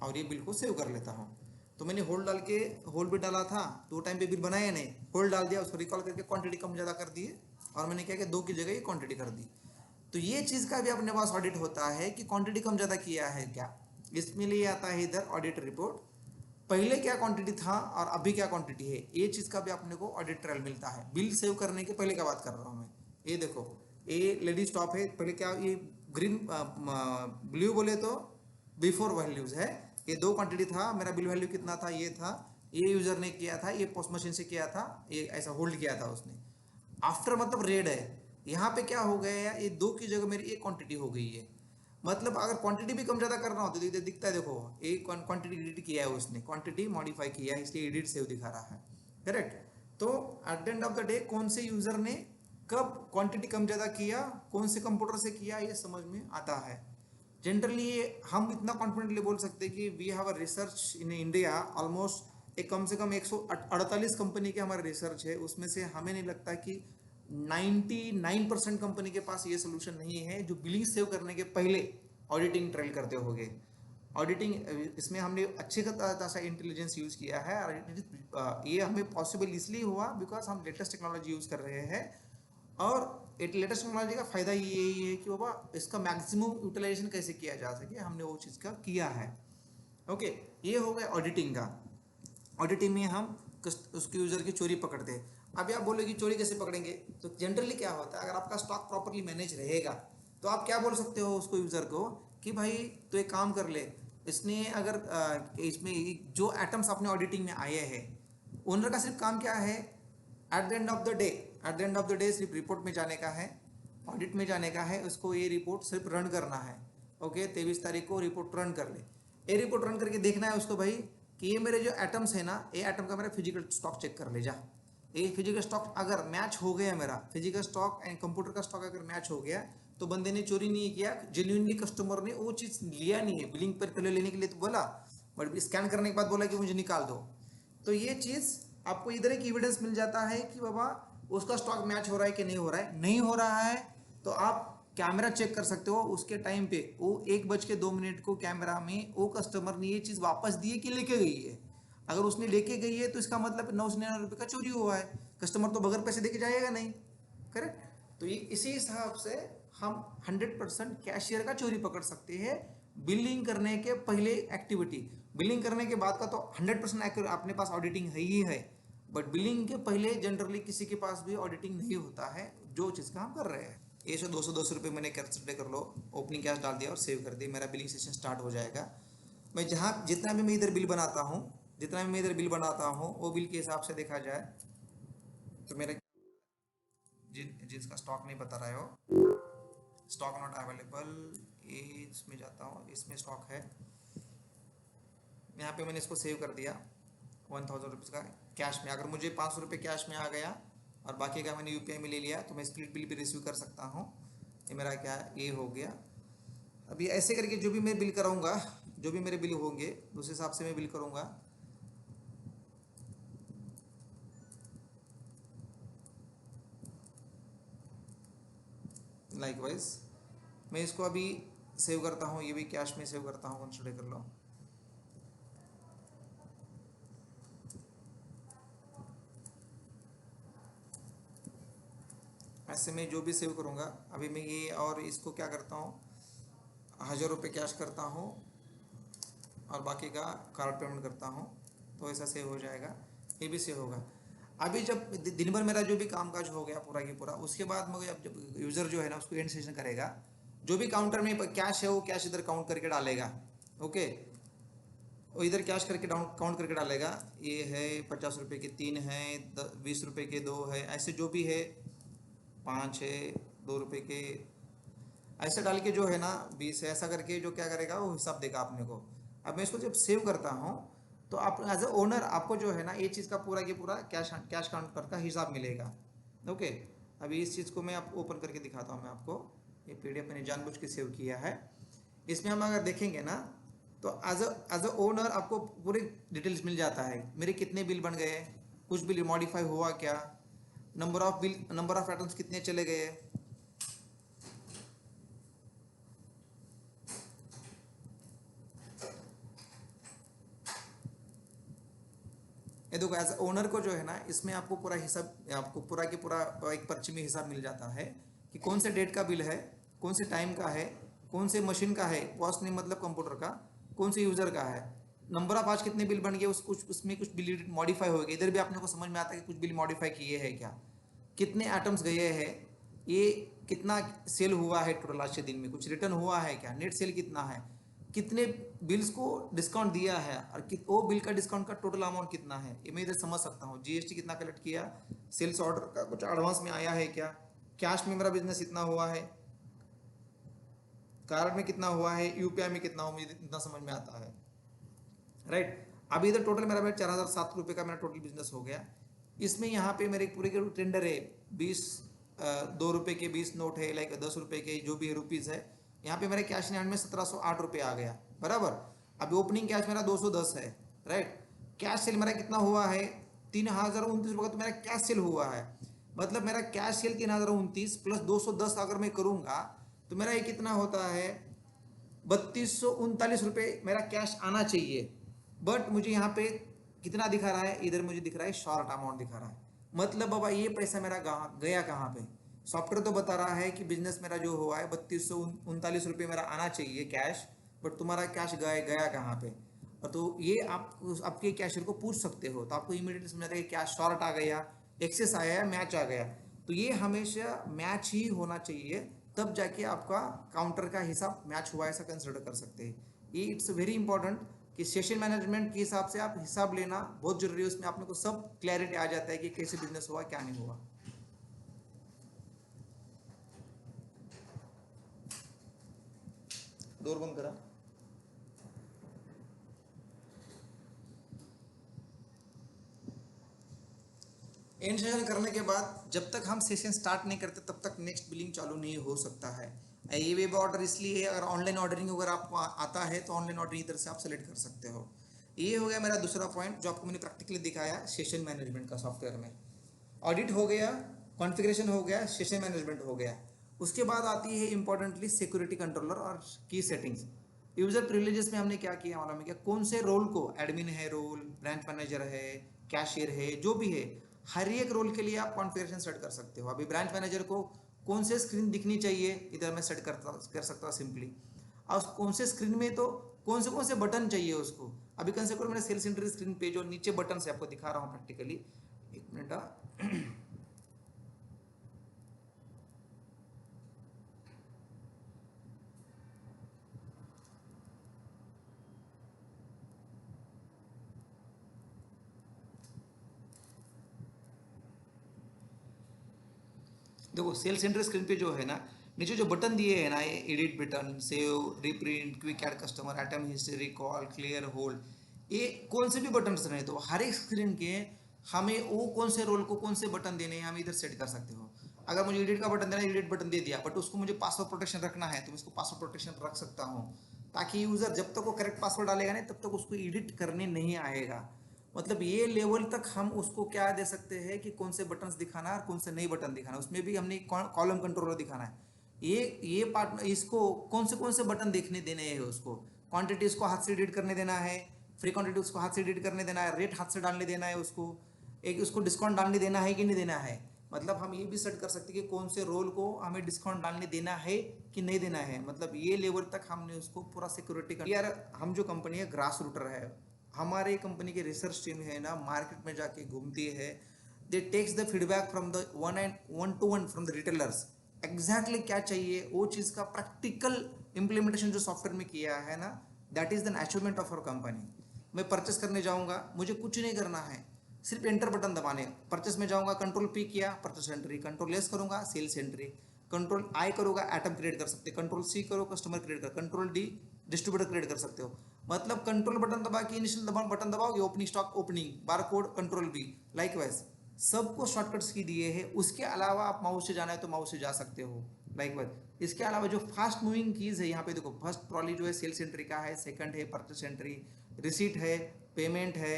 और ये बिल को सेव कर लेता हूँ। तो मैंने होल्ड डाल के, होल्ड भी डाला था तो टाइम पे बिल बनाया नहीं, होल्ड डाल दिया, उसको रिकॉल करके क्वांटिटी कम ज़्यादा कर दिए और मैंने क्या किया 2 की जगह ये क्वांटिटी कर दी। तो ये चीज़ का भी अपने पास ऑडिट होता है कि क्वांटिटी कम ज़्यादा किया है क्या, इसमें लिए आता है इधर ऑडिट रिपोर्ट, पहले क्या क्वांटिटी था और अभी क्या क्वांटिटी है, ये चीज़ का भी अपने को ऑडिट ट्रायल मिलता है। बिल सेव करने के पहले का बात कर रहा हूँ मैं। ये देखो, ये लेडीज टॉप है, पहले क्या ये ग्रीन ब्लू बोले तो बिफोर वैल्यूज है, ये 2 क्वांटिटी था, मेरा बिल वैल्यू कितना था, ये था, ये यूजर ने किया था, ये पोस्ट मशीन से किया था, ये ऐसा होल्ड किया था उसने। आफ्टर मतलब रेड है, यहाँ पे क्या हो गया, ये 2 की जगह मेरी एक क्वांटिटी हो गई है। मतलब अगर क्वांटिटी भी कम ज़्यादा करना हो तो दिखता है, देखो एक क्वांटिटी एडिट किया है उसने, क्वांटिटी मॉडिफाई किया है, इसलिए एडिट सेव दिखा रहा है। करेक्ट। तो at the end of the day कौन से यूजर ने कब क्वांटिटी कम ज़्यादा किया, कौन से कंप्यूटर से किया, ये समझ में आता है। जनरली हम इतना कॉन्फिडेंटली बोल सकते हैं कि we have a research in India almost, एक कम से कम 148 कंपनी के हमारे रिसर्च है, उसमें से हमें नहीं लगता कि 99% कंपनी के पास ये सोल्यूशन नहीं है जो बिलिंग सेव करने के पहले ऑडिटिंग ट्रायल करते होंगे। ऑडिटिंग इसमें हमने अच्छे खासा इंटेलिजेंस यूज़ किया है और ये हमें पॉसिबल इसलिए हुआ बिकॉज हम लेटेस्ट टेक्नोलॉजी यूज़ कर रहे हैं। और एक लेटेस्ट टेक्नोलॉजी का फ़ायदा यही है कि बाबा इसका मैक्सिमम यूटिलाइजेशन कैसे किया जा सके, हमने वो चीज़ का किया है। ओके, ये हो गया ऑडिटिंग का। ऑडिटिंग में हम उसके यूज़र की चोरी पकड़ते हैं। अभी आप बोलोगे चोरी कैसे पकड़ेंगे, तो जनरली क्या होता है, अगर आपका स्टॉक प्रॉपरली मैनेज रहेगा तो आप क्या बोल सकते हो उसको यूज़र को कि भाई तो एक काम कर ले, इसने अगर इसमें जो आइटम्स अपने ऑडिटिंग में आए हैं, ओनर का सिर्फ काम क्या है, at the end of the day, सिर्फ रिपोर्ट में जाने का है, ऑडिट में जाने का है, उसको ये रिपोर्ट सिर्फ रन करना है। ओके, 23 तारीख को रिपोर्ट रन कर ले, ये रिपोर्ट रन करके देखना है उसको भाई कि ये मेरे जो एटम्स है ना, ये एटम का मेरा फिजिकल स्टॉक चेक कर ले जा। ये फिजिकल स्टॉक अगर मैच हो गया, मेरा फिजिकल स्टॉक एंड कंप्यूटर का स्टॉक अगर मैच हो गया, तो बंदे ने चोरी नहीं किया, जेन्युइनली कस्टमर ने वो चीज़ लिया नहीं है, बिलिंग पर पहले लेने के लिए तो बोला, बट स्कैन करने के बाद बोला कि मुझे निकाल दो। तो ये चीज़ आपको इधर एक एविडेंस मिल जाता है कि बाबा उसका स्टॉक मैच हो रहा है कि नहीं हो रहा है। नहीं हो रहा है तो आप कैमरा चेक कर सकते हो, उसके टाइम पे वो 1:02 को कैमरा में वो कस्टमर ने ये चीज़ वापस दी है कि लेके गई है। अगर उसने लेके गई है तो इसका मतलब 999 रुपये का चोरी हुआ है, कस्टमर तो बगैर पैसे देके जाएगा नहीं। करेक्ट। तो ये इसी हिसाब से हम 100% कैशियर का चोरी पकड़ सकते हैं बिलिंग करने के पहले एक्टिविटी। बिलिंग करने के बाद का तो 100% अपने पास ऑडिटिंग है ही है, बट बिलिंग के पहले जनरली किसी के पास भी ऑडिटिंग नहीं होता है जो चीज़ का हम कर रहे हैं। ये 200 रुपये मैंने कंसिडर कर लो, ओपनिंग कैश डाल दिया और सेव कर दिया, मेरा बिलिंग सेशन स्टार्ट हो जाएगा। मैं जहाँ जितना भी मैं इधर बिल बनाता हूँ, वो बिल के हिसाब से देखा जाए तो मेरा जिसका स्टॉक नहीं बता रहा हो, स्टॉक नॉट अवेलेबल, ये इसमें जाता हूँ, इसमें स्टॉक है, यहाँ पे मैंने इसको सेव कर दिया 1000 रुपीज़ का कैश में। अगर मुझे 500 रुपये कैश में आ गया और बाकी का मैंने यूपीआई में ले लिया तो मैं स्प्लिट बिल भी रिसीव कर सकता हूँ। ये मेरा क्या ये हो गया। अभी ऐसे करके जो भी मैं बिल कराऊंगा, जो भी मेरे बिल होंगे उस हिसाब से मैं बिल करूंगा। लाइकवाइज मैं इसको अभी सेव करता हूँ, ये भी कैश में सेव करता हूँ, कंसिडर कर लो। ऐसे मैं जो भी सेव करूँगा, अभी मैं ये और इसको क्या करता हूँ, 1,000 रुपये कैश करता हूँ और बाकी का कार्ड पेमेंट करता हूँ, तो ऐसा सेव हो जाएगा, ये भी सेव होगा। अभी जब दिन भर मेरा जो भी कामकाज हो गया पूरा की पूरा, उसके बाद मुझे अब जब यूज़र जो है ना उसको एंड सेशन करेगा, जो भी काउंटर में कैश है वो कैश इधर काउंट करके डालेगा। ओके, वो इधर कैश करके काउंट करके डालेगा। ये है 50 रुपये के 3 हैं, 20 रुपये के 2 है, ऐसे जो भी है 5 है, 2 रुपये के, ऐसे डाल के जो है ना 20 है, ऐसा करके जो क्या करेगा वो हिसाब देगा अपने को। अब मैं इसको जब सेव करता हूँ तो आप एज ए ओनर आपको जो है ना ये चीज़ का पूरा की पूरा कैश काउंटर का हिसाब मिलेगा। ओके, अभी इस चीज़ को मैं आप ओपन करके दिखाता हूँ मैं आपको। ये PDF मैंने जानबूझ के सेव किया है। इसमें हम अगर देखेंगे ना तो एज अ ओनर आपको पूरी डिटेल्स मिल जाता है, मेरे कितने बिल बन गए, कुछ बिल मॉडिफाई हुआ क्या, नंबर ऑफ आइटम्स कितने चले गए। ये देखो एज ओनर को जो है ना इसमें आपको पूरा हिसाब, आपको पूरा की पूरा एक पर्ची में हिसाब मिल जाता है कि कौन से डेट का बिल है, कौन से टाइम का है, कौन से मशीन का है, कॉस्ट नहीं मतलब कंप्यूटर का, कौन से यूज़र का है, नंबर ऑफ आज कितने बिल बन गए, उसमें कुछ बिल मॉडिफाई हो गए, इधर भी आपने को समझ में आता है कि कुछ बिल मॉडिफाई किए हैं क्या, कितने आइटम्स गए हैं, ये कितना सेल हुआ है टोटल आज के दिन में, कुछ रिटर्न हुआ है क्या, नेट सेल कितना है, कितने बिल्स को डिस्काउंट दिया है और वो बिल का डिस्काउंट का टोटल अमाउंट कितना है, ये मैं इधर समझ सकता हूँ। GST कितना कलेक्ट किया, सेल्स ऑर्डर का कुछ एडवांस में आया है क्या, कैश में मेरा बिजनेस इतना हुआ है, कार्ड में कितना हुआ है, UPI में कितना हुआ, मुझे इतना समझ में आता है। राइट, अभी इधर टोटल मेरा 4,007 रुपये का मेरा टोटल बिजनेस हो गया। इसमें यहाँ पे मेरे पूरे के टेंडर है 20 2 रुपये के 20 नोट है, लाइक 10 रुपये के जो भी रुपीज़ है। यहाँ पे मेरे कैश इन हैंड में 1,708 रुपये आ गया बराबर। अभी ओपनिंग कैश मेरा 210 है। राइट, कैश सेल मेरा कितना हुआ है 3,029 रुपये का, तो मेरा कैश सेल हुआ है, मतलब मेरा कैश सेल 3,029 प्लस 210 अगर मैं करूँगा तो मेरा ये कितना होता है 3,239 रुपये मेरा कैश आना चाहिए। बट मुझे यहाँ पे कितना दिखा रहा है, इधर मुझे दिख रहा है शॉर्ट अमाउंट दिखा रहा है। मतलब बाबा ये पैसा मेरा गया कहाँ पे, सॉफ्टवेयर तो बता रहा है कि बिजनेस मेरा जो हुआ है 3,239 रुपये मेरा आना चाहिए कैश, बट तुम्हारा कैश गया कहाँ पे। और तो ये आप आपके कैशियर को पूछ सकते हो, तो आपको इमीडिएटली समझ आता है कि कैश शॉर्ट आ गया, एक्सेस आया, मैच आ गया। तो ये हमेशा मैच ही होना चाहिए, तब जाके आपका काउंटर का हिसाब मैच हुआ ऐसा कंसिडर कर सकते हैं। ये इट्स वेरी इंपॉर्टेंट कि सेशन मैनेजमेंट के हिसाब से आप हिसाब लेना बहुत जरूरी है, उसमें आपने को सब क्लैरिटी आ जाता है कि कैसे बिजनेस हुआ क्या नहीं हुआ। डोर बंद करा। एंड सेशन करने के बाद जब तक हम सेशन स्टार्ट नहीं करते तब तक नेक्स्ट बिलिंग चालू नहीं हो सकता है। ये वेब ऑर्डर इसलिए अगर ऑनलाइन ऑर्डरिंग अगर आपको आता है तो ऑनलाइन ऑर्डरिंग इधर से आप सेलेक्ट कर सकते हो। ये हो गया मेरा दूसरा पॉइंट जो आपको मैंने प्रैक्टिकली दिखाया सेशन मैनेजमेंट का सॉफ्टवेयर में। ऑडिट हो गया, कॉन्फ़िगरेशन हो गया, सेशन मैनेजमेंट हो गया। उसके बाद आती है इंपॉर्टेंटली सिक्योरिटी कंट्रोलर और की सेटिंग्स। यूजर प्रिविलेजेस में हमने क्या किया मालूम है क्या, कौन से रोल को, एडमिन है रोल, ब्रांच मैनेजर है, कैशियर है, जो भी है हर एक रोल के लिए आप कॉन्फ़िगरेशन सेट कर सकते हो। अभी ब्रांच मैनेजर को कौन से स्क्रीन दिखनी चाहिए इधर मैं सेट कर सकता हूँ सिंपली, और कौन से स्क्रीन में तो कौन से बटन चाहिए उसको। अभी कंसे करो मैंने सेल्स एंट्री स्क्रीन पे जो नीचे बटन से आपको दिखा रहा हूँ प्रैक्टिकली, एक मिनट। देखो सेल्स सेंटर स्क्रीन पे जो है ना नीचे जो बटन दिए हैं ना, ये edit button, save, reprint, quick add customer, item history, recall, clear, hold, ये कौन से भी बटन रहे तो हर एक स्क्रीन के हमें वो कौन से रोल को कौन से बटन देने हैं हम इधर सेट कर सकते हो। अगर मुझे एडिट का बटन देना है, एडिट बटन दे दिया, बट उसको मुझे पासवर्ड प्रोटेक्शन रखना है तो मैं इसको पासवर्ड प्रोटेक्शन रख सकता हूँ, ताकि यूज़र जब तक वो करेक्ट पासवर्ड डालेगा नहीं तब तक उसको एडिट करने नहीं आएगा। मतलब ये लेवल तक हम उसको क्या दे सकते हैं कि कौन से बटन्स दिखाना है और कौन से नई बटन दिखाना है। उसमें भी हमने कॉलम कंट्रोलर दिखाना है, ये पार्ट, इसको कौन से बटन देखने देने हैं, उसको क्वांटिटी उसको हाथ से एडिट करने देना है, फ्री क्वांटिटी उसको हाथ से एडिट करने देना है, रेट हाथ से डालने देना है उसको, एक उसको डिस्काउंट डालने देना है कि नहीं देना है, मतलब हम ये भी सेट कर सकते हैं कि कौन से रोल को हमें डिस्काउंट डालने देना है कि नहीं देना है, मतलब ये लेवल तक हमने उसको पूरा सिक्योरिटी कर। यार हम जो कंपनी है ग्रास रूटर है, हमारे कंपनी की रिसर्च टीम है ना, मार्केट में जाके घूमती है, they takes the feedback from the one to one from the retailers, exactly क्या चाहिए वो चीज़ का प्रैक्टिकल इम्प्लीमेंटेशन जो सॉफ्टवेयर में किया है ना, that is the achievement of our company. मैं परचेस करने जाऊंगा, मुझे कुछ नहीं करना है, सिर्फ एंटर बटन दबाने। परचेस में जाऊंगा, कंट्रोल पी किया, परचेस एंट्री, कंट्रोल एस करूंगा, सेल्स एंट्री, कंट्रोल आई करूंगा, आइटम क्रिएट कर सकते, कंट्रोल सी करो कस्टमर क्रिएट कर, कंट्रोल डी डिस्ट्रीब्यूटर क्रिएट कर सकते हो। मतलब कंट्रोल बटन दबा के इनिशियल बटन दबाओगे, opening stock opening, bar code control B, likewise सबको शॉर्टकट्स की दिए हैं। उसके अलावा आप माउस से जाना है तो माउस से जा सकते हो, लाइकवाइज। इसके अलावा जो फास्ट मूविंग कीज है यहाँ पे देखो, फर्स्ट ट्रॉली जो है सेल्स एंट्री का है, सेकंड है परचेस एंट्री, रिसीट है, पेमेंट है,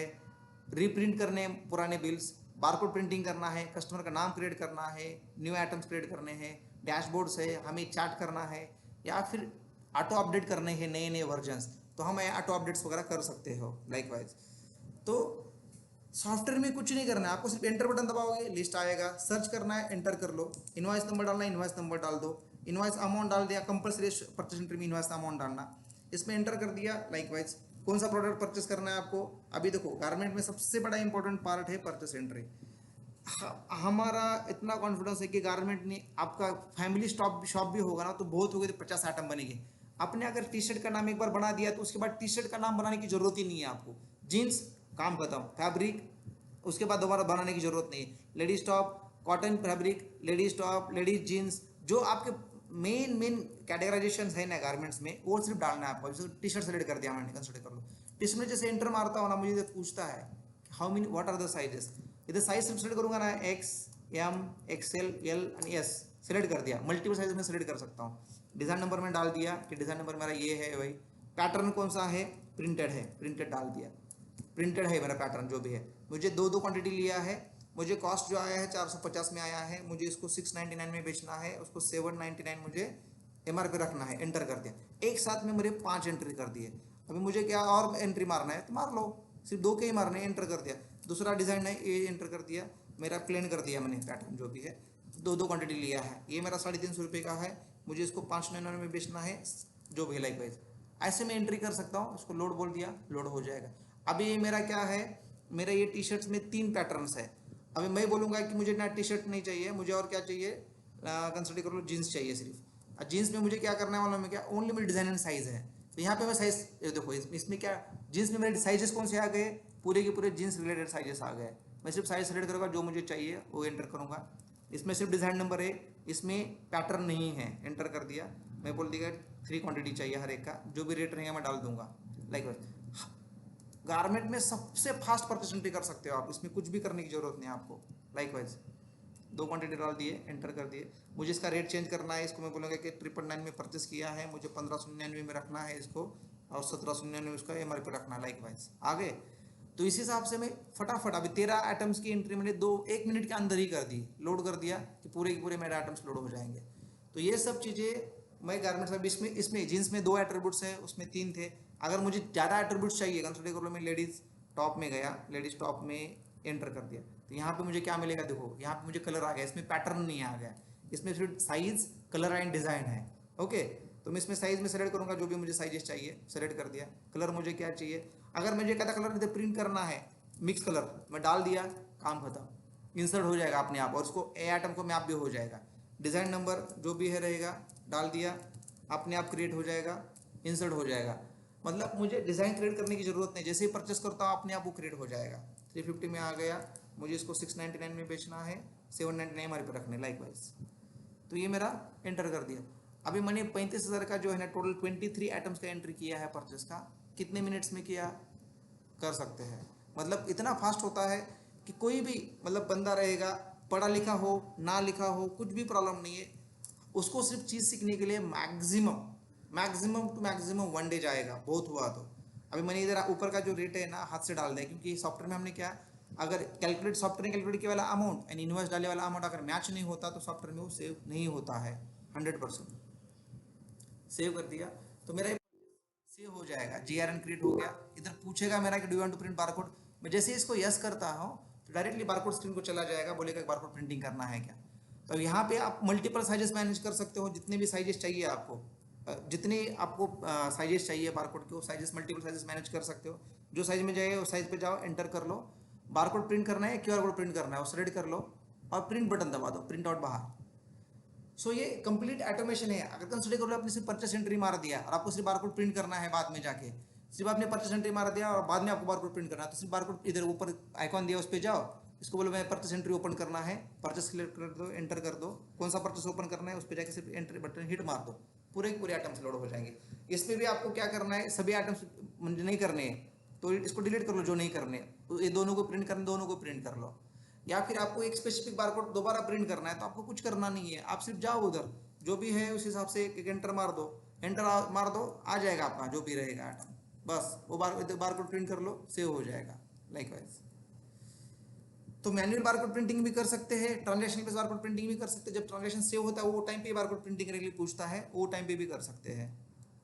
रीप्रिंट करने पुराने बिल्स, बारकोड प्रिंटिंग करना है, कस्टमर का नाम क्रिएट करना है, न्यू आइटम्स क्रिएट करने हैं, डैशबोर्ड्स है, हमें चार्ट करना है, या फिर ऑटो अपडेट करने हैं नए नए वर्जन्स, तो हम ऑटो अपडेट्स वगैरह कर सकते हो लाइकवाइज। तो सॉफ्टवेयर में कुछ नहीं करना है आपको, सिर्फ एंटर बटन दबाओगे लिस्ट आएगा, सर्च करना है एंटर कर लो, इनवॉइस नंबर डालना है इनवॉइस नंबर डाल दो, इनवॉइस अमाउंट डाल दिया, कंपलसरी परचेज एंट्री में इनवॉइस अमाउंट डालना, इसमें एंटर कर दिया लाइकवाइज। कौन सा प्रोडक्ट परचेस करना है आपको, अभी देखो गारमेंट में सबसे बड़ा इंपॉर्टेंट पार्ट है परचेस एंट्री। हमारा इतना कॉन्फिडेंस है कि गारमेंट ने आपका फैमिली शॉप भी होगा ना, तो बहुत हो गए तो 50 आइटम बनेंगे। आपने अगर टी शर्ट का नाम एक बार बना दिया तो उसके बाद टी शर्ट का नाम बनाने की जरूरत ही नहीं है आपको, जीन्स काम खत्म, फैब्रिक उसके बाद दोबारा बनाने की जरूरत नहीं है, ladies top, cotton fabric, ladies top, ladies jeans, जो आपके मेन कैटेगराइजेशन है ना गारमेंट्स में, वो सिर्फ डालना है आपको। जैसे टी शर्ट सेलेक्ट कर दिया मैंने, कंसिडर कर लो, टी शर्ट में जैसे एंटर मारता हूँ ना, मुझे पूछता है how many what are the sizes, इधर साइज सिर्फ सेलेक्ट करूंगा ना, X, M, XL, L and S, select कर दिया, मल्टीपल साइज में सेलेक्ट कर सकता हूँ। डिज़ाइन नंबर में डाल दिया कि डिज़ाइन नंबर मेरा ये है, भाई पैटर्न कौन सा है, प्रिंटेड है, प्रिंटेड डाल दिया, प्रिंटेड है मेरा पैटर्न जो भी है। मुझे दो क्वांटिटी लिया है, मुझे कॉस्ट जो आया है 450 में आया है, मुझे इसको 699 में बेचना है, उसको 799 मुझे MRP रखना है, एंटर कर दिया। एक साथ में मेरे 5 एंट्री कर दिए। अभी मुझे क्या और एंट्री मारना है तो मार लो, सिर्फ 2 के ही मारने, एंटर कर दिया। दूसरा डिज़ाइन है ये, एंटर कर दिया, मेरा प्लेन कर दिया मैंने पैटर्न जो भी है, दो क्वांटिटी लिया है, ये मेरा 350 रुपये का है, मुझे इसको 599 में बेचना है जो भी लाइकवाइज। ऐसे मैं एंट्री कर सकता हूँ, उसको लोड बोल दिया, लोड हो जाएगा। अभी मेरा क्या है, मेरा ये टी शर्ट्स में 3 पैटर्न्स है। अभी मैं बोलूँगा कि मुझे ना टी शर्ट नहीं चाहिए, मुझे और क्या चाहिए, कंसिडर कर लो जीन्स चाहिए सिर्फ। जीन्स में मुझे क्या करना है मालूम है क्या, ओनली मेरी डिज़ाइन एंड साइज़ है, तो यहाँ पे मैं साइज देखो, इसमें क्या, जीन्स में मेरे साइजेस कौन से आ गए, पूरे के पूरे जीन्स रिलेटेड साइजेस आ गए। मैं सिर्फ साइज सेलेक्ट करूँगा, जो मुझे चाहिए वो एंटर करूँगा। इसमें सिर्फ डिज़ाइन नंबर है, इसमें पैटर्न नहीं है, एंटर कर दिया। मैं बोल दिया 3 क्वांटिटी चाहिए हर एक का, जो भी रेट रहेगा मैं डाल दूंगा लाइक। गारमेंट में सबसे फास्ट परचेस एंट्री कर सकते हो आप, इसमें कुछ भी करने की जरूरत नहीं है आपको लाइकवाइज। 2 क्वांटिटी डाल दिए, एंटर कर दिए। मुझे इसका रेट चेंज करना है, इसको मैं बोलूँगा कि 999 में परचेस किया है, मुझे 1599 में रखना है इसको, और 1799 उसका MRP रखना है लाइकवाइज। आगे तो इस हिसाब से मैं फटाफट अभी 13 आइटम्स की एंट्री मैंने 1 मिनट के अंदर ही कर दी, लोड कर दिया कि पूरे के पूरे मेरे आइटम्स लोड हो जाएंगे। तो ये सब चीज़ें मैं गारमेंट्स में, इसमें जीन्स में 2 एट्रीब्यूट्स है, उसमें 3 थे। अगर मुझे ज़्यादा एट्रीब्यूट्स चाहिए, कंसिडर कर लो मैं लेडीज़ टॉप में गया, लेडीज़ टॉप में एंटर कर दिया, तो यहाँ पे मुझे क्या मिलेगा, देखो यहाँ पे मुझे कलर आ गया, इसमें पैटर्न नहीं आ गया, इसमें सिर्फ साइज, कलर एंड डिज़ाइन है। ओके, तो मैं इसमें साइज में सेलेक्ट करूँगा, जो भी मुझे साइजेस चाहिए सेलेक्ट कर दिया। कलर मुझे क्या चाहिए, अगर मुझे कहता कलर इधर प्रिंट करना है, मिक्स कलर मैं डाल दिया, काम खत्म, इंसर्ट हो जाएगा अपने आप, और उसको ए आइटम को मैप भी हो जाएगा। डिज़ाइन नंबर जो भी है रहेगा, डाल दिया, अपने आप क्रिएट हो जाएगा, इंसर्ट हो जाएगा। मतलब मुझे डिज़ाइन क्रिएट करने की ज़रूरत नहीं, जैसे ही परचेस करता हूँ अपने आप वो क्रिएट हो जाएगा। 350 में आ गया, मुझे इसको 699 में बेचना है, 799 हमारे पे रखने लाइकवाइज। तो ये मेरा एंटर कर दिया। अभी मैंने 35,000 का जो है ना टोटल 23 आइटम्स का एंट्री किया है परचेस का, कितने मिनट्स में किया, कर सकते हैं। मतलब इतना फास्ट होता है कि कोई भी मतलब बंदा रहेगा, पढ़ा लिखा हो ना लिखा हो, कुछ भी प्रॉब्लम नहीं है, उसको सिर्फ चीज़ सीखने के लिए मैक्सिमम टू मैक्सिमम 1 डे जाएगा, बहुत हुआ तो। अभी मैंने इधर ऊपर का जो रेट है ना हाथ से डाल दिया, क्योंकि सॉफ्टवेयर में हमने क्या, अगर कैलकुलेट सॉफ्टवेयर कैलकुलेट किया वाला अमाउंट एंड इन्वेस्ट डाले वाला अमाउंट अगर मैच नहीं होता तो सॉफ्टवेयर में वो सेव नहीं होता है। 100% सेव कर दिया तो मेरा सेव हो जाएगा, GRN क्रिएट हो गया। इधर पूछेगा मेरा कि do you want to print barcode, मैं जैसे इसको यस करता हूँ तो डायरेक्टली बारकोड स्क्रीन को चला जाएगा, बोलेगा बारकोड प्रिंटिंग करना है क्या। तो यहाँ पे आप मल्टीपल साइजेस मैनेज कर सकते हो, जितने भी साइजेस चाहिए आपको, जितने आपको साइजेस चाहिए बारकोड के, वो साइजेस मल्टीपल साइजेस मैनेज कर सकते हो। जो साइज में जाए उस साइज पे जाओ, एंटर कर लो, बारकोड प्रिंट करना है, क्यूआर कोड प्रिंट करना है, वो सेलेक्ट कर लो और प्रिंट बटन दबा दो, प्रिंट आउट बाहर। सो ये कंप्लीट ऑटोमेशन है। अगर कंसिडर कर लो आपने सिर्फ परचेस एंट्री मार दिया और आपको सिर्फ बारकोड प्रिंट करना है बाद में जाके, सिर्फ आपने परचेस एंट्री मार दिया और बाद में आपको बारकोड प्रिंट करना है, तो सिर्फ बारकोड इधर ऊपर आइकॉन दिया उस पर जाओ, इसको बोलो मैं परचेस एंट्री ओपन करना है, परचेस सिलेक्ट कर दो, एंटर कर दो, कौन सा परचेस ओपन करना है उस पर जाके सिर्फ एंट्री बटन हिट मार दो, पूरे पूरे आइटम्स लोड हो जाएंगे। इसमें भी आपको क्या करना है, सभी आइटम्स नहीं करने हैं तो इसको डिलीट कर लो, जो नहीं करने तो ये दोनों को प्रिंट करने, दोनों को प्रिंट कर लो। या फिर आपको एक स्पेसिफिक बारकोड दोबारा प्रिंट करना है तो आपको कुछ करना नहीं है, आप सिर्फ जाओ उधर जो भी है उस हिसाब से एक एंटर मार दो, एंटर मार दो, आ जाएगा आपका जो भी रहेगा आइटम, बस वो बारकोड प्रिंट कर लो, सेव हो जाएगा। लाइकवाइज तो मैनुअल बारकोड प्रिंटिंग भी कर सकते हैं, ट्रांजैक्शन पे बारकोड प्रिंटिंग भी कर सकते हैं। जब ट्रांजैक्शन सेव होता है वो टाइम पे बारकोड प्रिंटिंग करने के लिए पूछता है, वो टाइम पे भी कर सकते हैं।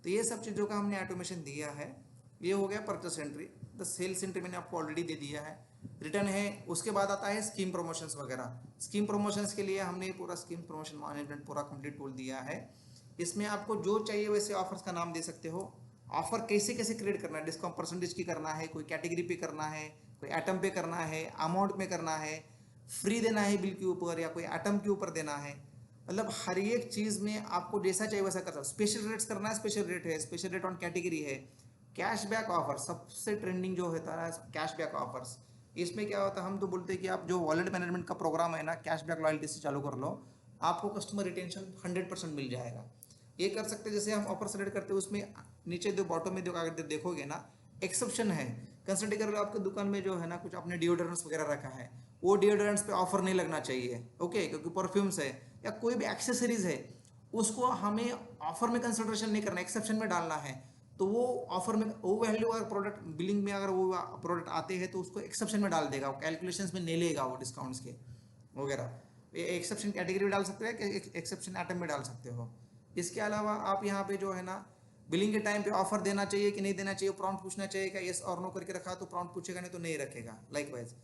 तो ये सब चीज़ों का हमने ऑटोमेशन दिया है। ये हो गया purchase entry. The sales entry मैंने आपको ऑलरेडी दे दिया है, रिटर्न है। उसके बाद आता है स्कीम प्रमोशंस वगैरह। स्कीम प्रमोशंस के लिए हमने पूरा स्कीम प्रमोशन मैनेजमेंट पूरा कंप्लीट टूल दिया है। इसमें आपको जो चाहिए वैसे ऑफर्स का नाम दे सकते हो। ऑफर कैसे कैसे क्रिएट करना है, डिस्काउंट परसेंटेज की करना है, कोई कैटेगरी पे करना है, कोई आइटम पे करना है, अमाउंट में करना है, फ्री देना है बिल के ऊपर या कोई आइटम के ऊपर देना है, मतलब हर एक चीज़ में आपको जैसा चाहिए वैसा कर सकते हो। स्पेशल रेट्स करना है, स्पेशल रेट है, स्पेशल रेट ऑन कैटेगरी है। कैशबैक ऑफर सबसे ट्रेंडिंग जो होता है कैशबैक ऑफर्स। इसमें क्या होता है, हम तो बोलते हैं कि आप जो वॉलेट मैनेजमेंट का प्रोग्राम है ना, कैशबैक लॉयल्टी से चालू कर लो, आपको कस्टमर रिटेंशन 100% मिल जाएगा। ये कर सकते हैं, जैसे हम ऑफर सेलेक्ट करते हैं उसमें नीचे दो बॉटम में अगर देखोगे ना एक्सेप्शन है। कंसिडर कर लो आपकी दुकान में जो है ना कुछ आपने डिओड्रेंट्स वगैरह रखा है, वो डिओड्रेंट्स पे ऑफर नहीं लगना चाहिए, ओके, क्योंकि परफ्यूम्स है या कोई भी एक्सेसरीज है उसको हमें ऑफर में कंसिडरेशन नहीं करना, एक्सेप्शन में डालना है। तो वो ऑफर में वो वैल्यू अगर प्रोडक्ट बिलिंग में अगर वो प्रोडक्ट आते हैं तो उसको एक्सेप्शन में डाल देगा, कैलकुलेशंस में नहीं लेगा वो डिस्काउंट्स के वगैरह। एक्सेप्शन कैटेगरी में डाल सकते हैं कि एक्सेप्शन आइटम में डाल सकते हो। इसके अलावा आप यहाँ पे जो है ना बिलिंग के टाइम पे ऑफर देना चाहिए कि नहीं देना चाहिए, प्रॉम्प्ट पूछना चाहिए कि यस और नो करके रखा तो प्रॉम्प्ट पूछेगा, नहीं तो नहीं रखेगा। लाइकवाइज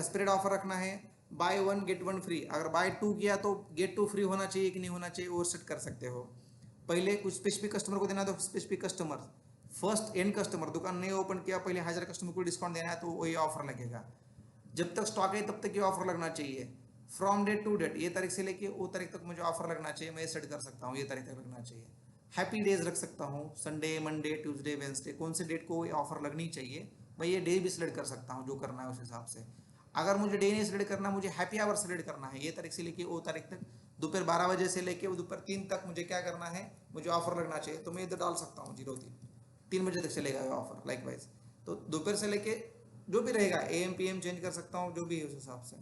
स्प्रेड ऑफर रखना है, बाय 1 गेट 1 फ्री, अगर बाय 2 किया तो गेट 2 फ्री होना चाहिए कि नहीं होना चाहिए वो सेट कर सकते हो। पहले कुछ स्पेसिफिक कस्टमर को देना है तो specific customer, first and customer, दुकान नहीं ओपन किया पहले 1000 कस्टमर को डिस्काउंट देना है तो वही ऑफर लगेगा। जब तक स्टॉक है तब तक ये ऑफर लगना चाहिए। फ्रॉम डेट टू डेट, ये तारीख से लेके वो तारीख तक मुझे ऑफर लगना चाहिए, मैं सेट कर सकता हूँ ये तारीख तक लगना चाहिए। हैप्पी डेज रख सकता हूँ, संडे मंडे ट्यूसडे वेंसडे, कौन से डेट को ऑफर लगनी चाहिए मैं ये डे भी सिलेक्ट कर सकता हूँ, जो करना है उस हिसाब से। अगर मुझे डे नहीं सिलेक्ट करना, मुझे हैप्पी आवर सिलेक्ट करना है, ये तारीख से लेके वो तारीख तक, दोपहर 12 बजे से लेके वो दोपहर 3 तक मुझे क्या करना है, मुझे ऑफर लगना चाहिए, तो मैं इधर डाल सकता हूँ 03 बजे तक चलेगा ये ऑफर। लाइकवाइज तो दोपहर से लेके जो भी रहेगा AM PM चेंज कर सकता हूँ, जो भी है उस हिसाब से।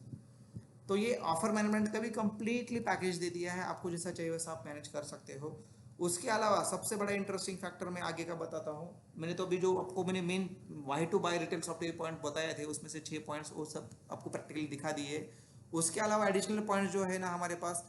तो ये ऑफर मैनेजमेंट का भी कंप्लीटली पैकेज दे दिया है, आपको जैसा चाहिए वैसा आप मैनेज कर सकते हो। उसके अलावा सबसे बड़ा इंटरेस्टिंग फैक्टर मैं आगे का बताता हूँ। मैंने तो अभी जो आपको मैंने main why to buy retail software point बताए थे उसमें से 6 पॉइंट्स वो सब आपको प्रैक्टिकली दिखा दिए। उसके अलावा एडिशनल पॉइंट्स जो है ना हमारे पास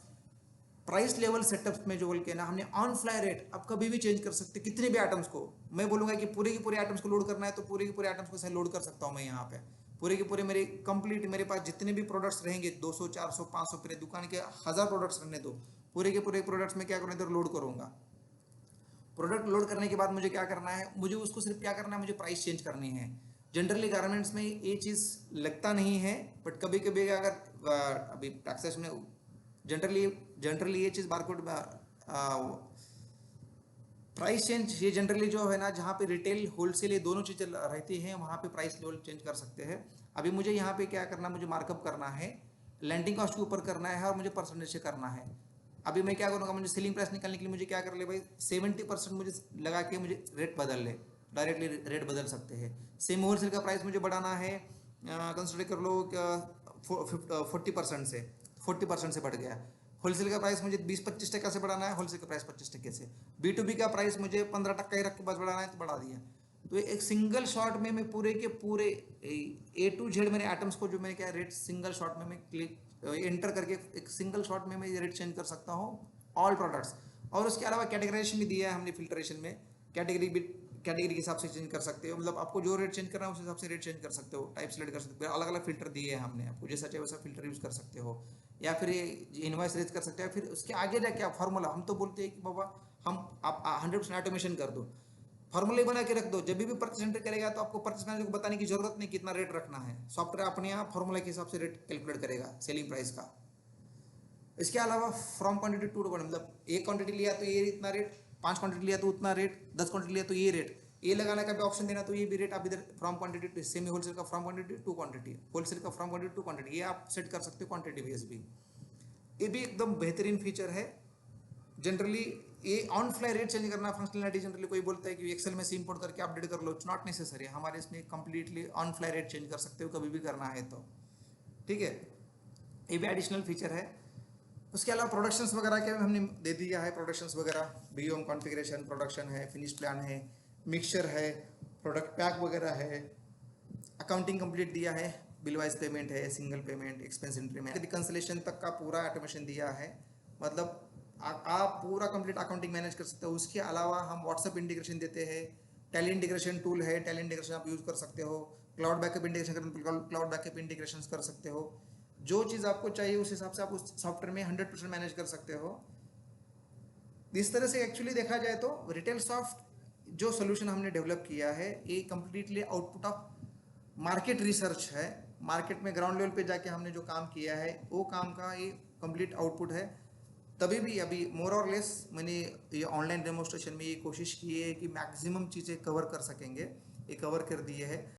प्राइस लेवल सेटअप में जो बोल के ना हमने ऑन फ्लाई रेट आप कभी भी चेंज कर सकते, कितने भी आइटम्स को। मैं बोलूँगा कि पूरे के पूरे आइटम्स को लोड करना है तो पूरे के पूरे आइटम्स को लोड कर सकता हूँ मैं यहाँ पे। पूरे के पूरे मेरे कंप्लीट मेरे पास जितने भी प्रोडक्ट्स रहेंगे 200 400 500 पूरे दुकान के 1000 प्रोडक्ट्स रहने दो, पूरे के पूरे प्रोडक्ट्स में क्या करूँ इधर लोड करूँगा। प्रोडक्ट लोड करने के बाद मुझे क्या करना है, मुझे उसको सिर्फ क्या करना है, मुझे प्राइस चेंज करनी है। जनरली गारमेंट्स में ये चीज़ लगता नहीं है, बट कभी कभी अगर अभी टैक्सेस में जनरली ये चीज़ बारकोड प्राइस चेंज, ये जनरली जो है ना जहाँ पे रिटेल होलसेल ये दोनों चीज़ें रहती हैं वहाँ पे प्राइस लेवल चेंज कर सकते हैं। अभी मुझे यहाँ पे क्या करना, मुझे मार्कअप करना है, लैंडिंग कॉस्ट के ऊपर करना है और मुझे परसेंटेज से करना है। अभी मैं क्या करूँगा, मुझे सेलिंग प्राइस निकालने के लिए मुझे क्या कर ले भाई 70% मुझे लगा के मुझे रेट बदल ले, डायरेक्टली रेट बदल सकते हैं। सेम होलसेल का प्राइस मुझे बढ़ाना है, कंसिडर कर लो 40% से बढ़ गया। होलसेल का प्राइस मुझे 20-25% से बढ़ाना है, होलसेल का प्राइस 25% से। B2B का प्राइस मुझे 15% ही रख के बस बढ़ाना है तो बढ़ा दिया। तो एक सिंगल शॉट में मैं पूरे के पूरे A to Z मेरे आइटम्स को जो मैंने क्या रेट सिंगल शॉट में मैं क्लिक एंटर करके एक सिंगल शॉट में मैं रेट चेंज कर सकता हूँ ऑल प्रोडक्ट्स। और उसके अलावा कैटेगराइजेशन भी दिया है हमने फिल्ट्रेशन में, कैटेगरी के हिसाब से चेंज कर सकते हो, मतलब आपको जो रेट चेंज करना है उस हिसाब से रेट चेंज कर सकते हो, टाइप सेलेक्ट कर सकते हो, अलग अलग फिल्टर दिए हैं हमने आपको, जैसा चाहिए वैसा फिल्टर यूज कर सकते हो, या फिर ये इनवॉइस रेज कर सकते हो। फिर उसके आगे जाके आप फार्मूला, हम तो बोलते हैं कि बाबा हम आप 100% ऑटोमेशन कर दो, फार्मूले बना के रख दो, जब भी परचेस एंटर करेगा तो आपको परचेस मैनेजर को बताने की जरूरत नहीं कितना रेट रखना है, सॉफ्टवेयर अपने आप फार्मूला के हिसाब से रेट कैलकुलेट करेगा सेलिंग प्राइस का। इसके अलावा फ्रॉम क्वांटिटी टू क्वांटिटी, मतलब एक क्वांटिटी लिया तो ये इतना रेट, 5 क्वांटिटी लिया तो उतना रेट, 10 क्वांटिटी लिया तो ये रेट, ये लगाने का भी ऑप्शन देना, तो ये भी रेट आप इधर from quantity to semi wholesale का from quantity to quantity, wholesale का फ्रॉम क्वांटिटी टू क्वांटिटी, ये आप सेट कर सकते हो क्वांटिटी बेस भी। ये भी एकदम बेहतरीन फीचर है। जनरली ये ऑन फ्लाई रेट चेंज करना फंक्शनलिटी, जनरली कोई बोलता है कि एक्सेल में से इंपोर्ट करके अपडेट कर लो, इट्स नॉट नेसेसरी, हमारे इसमें completely on fly rate change कर सकते हो कभी भी करना है तो, ठीक है, ये भी एडिशनल फीचर है। उसके अलावा प्रोडक्शंस वगैरह के हमने दे दिया है, प्रोडक्शंस वगैरह बीओएम कॉन्फ़िगरेशन, प्रोडक्शन है, फिनिश प्लान है, मिक्सचर है, प्रोडक्ट पैक वगैरह है, अकाउंटिंग कंप्लीट दिया है, बिल वाइज पेमेंट है, सिंगल पेमेंट, एक्सपेंस एंट्री में रिकंसिलेशन तक का पूरा ऑटोमेशन दिया है, मतलब आप पूरा कंप्लीट अकाउंटिंग मैनेज कर सकते हो। उसके अलावा हम व्हाट्सएप इंटीग्रेशन देते हैं, टैली इंटीग्रेशन टूल है, टैली इंटीग्रेशन आप यूज़ कर सकते हो, क्लाउड बैकअप इंटीग्रेशन करना, क्लाउड बैकअप इंटीग्रेशन कर सकते हो, जो चीज़ आपको चाहिए उस हिसाब से आप उस सॉफ्टवेयर में 100% मैनेज कर सकते हो। इस तरह से एक्चुअली देखा जाए तो रिटेल सॉफ्ट जो सोल्यूशन हमने डेवलप किया है ये completely output of market research है, मार्केट में ग्राउंड लेवल पे जाके हमने जो काम किया है वो काम का ये कंप्लीट आउटपुट है। तभी भी अभी मोर और लेस मैंने ये ऑनलाइन डेमोस्ट्रेशन में ये कोशिश की है कि मैक्सिमम चीज़ें कवर कर सकेंगे, ये कवर कर दिए है।